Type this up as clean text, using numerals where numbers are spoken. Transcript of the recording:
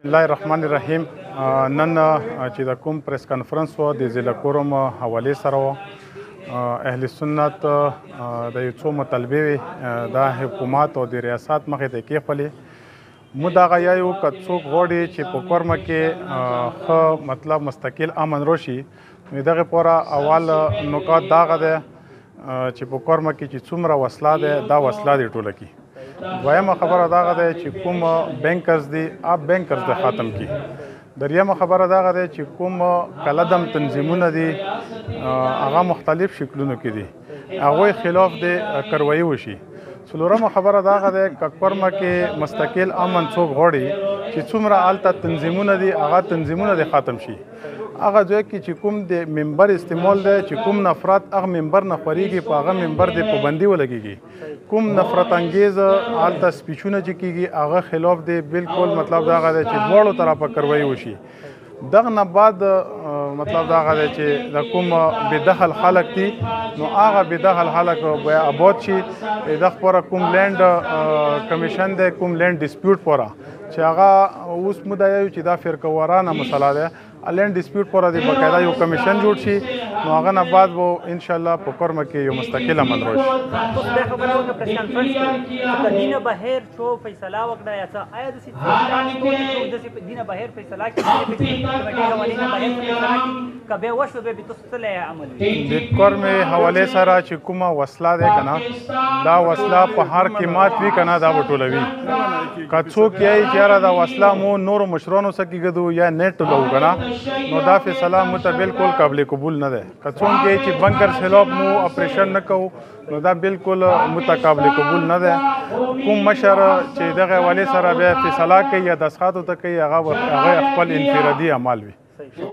بسم الله الرحمن الرحیم. نن چې د کوم پریس کانفرنس و د ضلع کورم حوالې سره و اهل سنت د یو څو مطالبې وې د حکومت او د ریاست مخې ته کېښولې. موږ دغه یایو که څوک غواړي چې په کورمه کې ښه مطلب مستقل امن راشي نو دغې پوره اول نکات دغه دی چې په کورمه کې چې څومره وسله دی دا وسله دی ټوله کې. دویمه خبره دغه دی چې کوم بینکرز دي بینکرز د ختم کی. دریمه خبره دغه دی چې کوم کلدم تنظیمونه دي هغه مختلف شکلونو کې دي هغوی خلاف د کاروایي وشي. څلورمه خبره دغه دی که کورمه کې مستقل امن څوک غواړي چې څومره هلته تنظیمونه دي هغه تنظیمونه د ختم شي. هغه ځای کې چې کوم د منبر استعمال دی چې کوم نفرت هغه منبر نه خورېږي په هغه منبر د پابندي ولګېږي. کوم نفرت انګیز هلته سپیچونه چې کېږي هغه خلاف دی بالکل مطلب دغه دی چې دواړو طرفه کاروایي وشي. دغه نه بعد مطلب دغه دی چې د کوم بېدخل خلک دي نو هغه بېدخل خلک باید آباد شي. د خپله کوم لینډ کمیشن دی کوم لینډ ډسپیوټ پوره چې هغه اوس موږ دا یایو چې دا فرقه وارانه مسله ده لینډ ډسپیوټ پوره د باقاعده یو کمیشن جوړ شي نو هغه نه بعد به انشاءالله په کورمه کې یو مستقل امن راشي. تاسو بیا خبره وکړه پریس کانفرنس کې چې که دینه بهر څو فیصله وکړه یا څه آیا داسې دینه بهر فیصله کړي کمیټې حوالې نه بهر فیصله کړي که بیا وشوه بیا تاسو څه عمل وي؟ د کورمې حوالې سره چې کومه وسله دی که نه دا وسله په هر قیمت وي که نه دا به ټولوي. که څوک یایي چې یاره دا وسله مو نورو مشرانو څه کېږدو یا نه ټولوو که نه نو دا فیصله موږ ته بالکل قابل قبول نه دی. که څوک یایي چې بنکر خلاف مو اپریشن نه کوو نو دا بالکل موږ ته قابل قبول نه دی. کوم مشر چې دغه حوالې سره بیا فیصله کوي یا دستخط ورته کوي هغه خپل انفرادي عمل وي.